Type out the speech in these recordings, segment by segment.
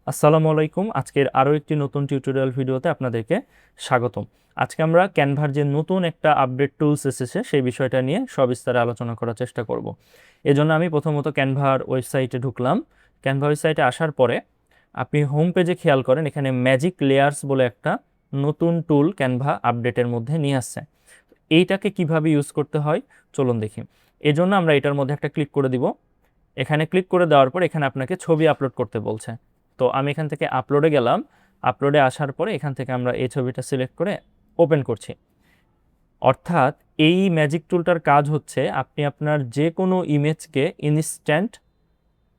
আসসালামু আলাইকুম। আজকের আরও একটি নতুন টিউটোরিয়াল ভিডিওতে আপনাদেরকে স্বাগতম। আজকে আমরা ক্যানভার যে নতুন একটা আপডেট টুলস এসেছে সেই বিষয়টা নিয়ে সবিস্তারে আলোচনা করার চেষ্টা করব। এজন্য আমি প্রথমত ক্যানভার ওয়েবসাইটে ঢুকলাম। ক্যানভা ওয়েবসাইটে আসার পরে আপনি হোম পেজে খেয়াল করেন, এখানে ম্যাজিক লেয়ার্স বলে একটা নতুন টুল ক্যানভা আপডেটের মধ্যে নিয়ে আসছে। এইটাকে কিভাবে ইউজ করতে হয় চলুন দেখি। এজন্য আমরা এটার মধ্যে একটা ক্লিক করে দিব। এখানে ক্লিক করে দেওয়ার পর এখানে আপনাকে ছবি আপলোড করতে বলছে। তো আমি এখান থেকে আপলোডে গেলাম। আপলোডে আসার পরে এখান থেকে আমরা এই ছবিটা সিলেক্ট করে ওপেন করছি। অর্থাৎ এই ম্যাজিক টুলটার কাজ হচ্ছে আপনি আপনার যে কোনো ইমেজকে ইনস্ট্যান্ট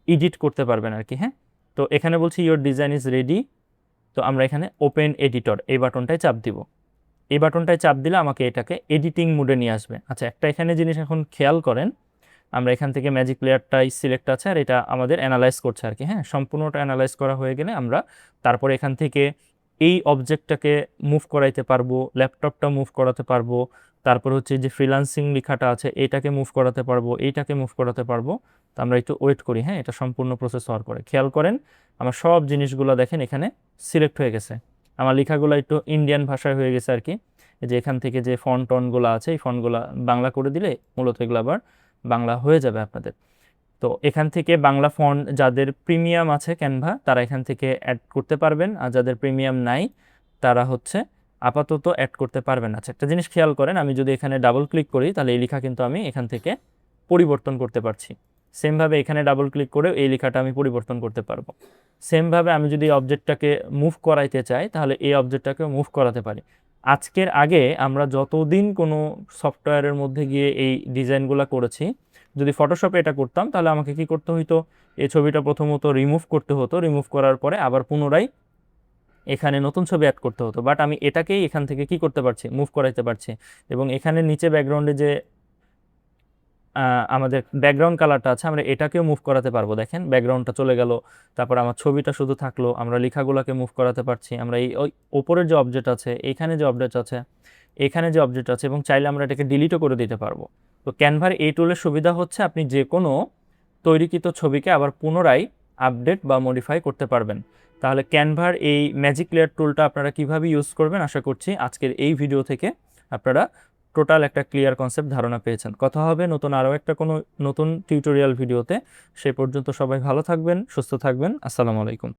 এডিট করতে পারবেন আর কি। হ্যাঁ, তো এখানে বলছি ইওর ডিজাইন ইজ রেডি। তো আমরা এখানে ওপেন এডিটর এই বাটনটায় চাপ দিব। এই বাটনটায় চাপ দিলে আমাকে এটাকে এডিটিং মোডে নিয়ে আসবে। আচ্ছা, একটা এখানে জিনিস এখন খেয়াল করেন, আমরা এখান থেকে ম্যাজিক লেয়ারটাই সিলেক্ট আছে আর এটা আমাদের অ্যানালাইজ করছে আর কি। হ্যাঁ, সম্পূর্ণটা অ্যানালাইজ করা হয়ে গেলে আমরা তারপরে এখান থেকে এই অবজেক্টটাকে মুভ করাইতে পারবো, ল্যাপটপটা মুভ করাতে পারবো, তারপর হচ্ছে যে ফ্রিল্যান্সিং লেখাটা আছে এটাকে মুভ করাতে পারবো, এইটাকে মুভ করাতে পারবো। তো আমরা একটু ওয়েট করি। হ্যাঁ, এটা সম্পূর্ণ প্রসেস হওয়ার পরে খেয়াল করেন আমার সব জিনিসগুলো দেখেন এখানে সিলেক্ট হয়ে গেছে। আমার লেখাগুলো একটু ইন্ডিয়ান ভাষায় হয়ে গেছে আর কি। এই যে এখান থেকে যে ফন্ট টনগুলো আছে এই ফন্টগুলো বাংলা করে দিলে মূলত এগুলো আবার বাংলা হয়ে যাবে আপনাদের। তো এখান থেকে বাংলা ফন্ট যাদের প্রিমিয়াম আছে ক্যানভা তারা এখান থেকে অ্যাড করতে পারবেন, আর যাদের প্রিমিয়াম নাই তারা হচ্ছে আপাতত অ্যাড করতে পারবেন। আচ্ছা, একটা জিনিস খেয়াল করেন, আমি যদি এখানে ডাবল ক্লিক করি তাহলে এই লেখা কিন্তু আমি এখান থেকে পরিবর্তন করতে পারছি। সেমভাবে এখানে ডাবল ক্লিক করেও এই লেখাটা আমি পরিবর্তন করতে পারবো। সেমভাবে আমি যদি অবজেক্টটাকে মুভ করাইতে চাই তাহলে এই অবজেক্টটাকে মুভ করাতে পারি। আজকের আগে আমরা যতদিন কোনো সফটওয়্যারের মধ্যে গিয়ে এই ডিজাইনগুলো করেছি, যদি ফটোশপে এটা করতাম তাহলে আমাকে কি করতে হতো, এই ছবিটা প্রথমত রিমুভ করতে হতো, রিমুভ করার পরে আবার পুনরায় এখানে নতুন ছবি অ্যাড করতে হতো। বাট আমি এটাকেই এখান থেকে কি করতে পারছি, মুভ করাইতে পারছি। এবং এখানে নিচে ব্যাকগ্রাউন্ডে যে আমাদের ব্যাকগ্রাউন্ড কালারটা আছে আমরা এটাকেও মুভ করাতে পারবো। দেখেন ব্যাকগ্রাউন্ডটা চলে গেল, তারপর আমার ছবিটা শুধু থাকলো। আমরা লেখাগুলোকে মুভ করাতে পারছি। আমরা এই ওই ওপরের যে অবজেক্ট আছে, এখানে যে অবজেক্ট আছে, এখানে যে অবজেক্ট আছে, এবং চাইলে আমরা এটাকে ডিলিটও করে দিতে পারবো। তো ক্যানভার এই টুলের সুবিধা হচ্ছে আপনি যে কোনো তৈরিকৃত ছবিকে আবার পুনরায় আপডেট বা মডিফাই করতে পারবেন। তাহলে ক্যানভার এই ম্যাজিক লেয়ার টুলটা আপনারা কিভাবে ইউজ করবেন আশা করছি আজকের এই ভিডিও থেকে আপনারা টোটাল একটা ক্লিয়ার কনসেপ্ট ধারণা পেয়েছেন। কথা হবে নতুন আরও একটা কোনো নতুন টিউটোরিয়াল ভিডিওতে। সে পর্যন্ত সবাই ভালো থাকবেন, সুস্থ থাকবেন। আসসালামু আলাইকুম।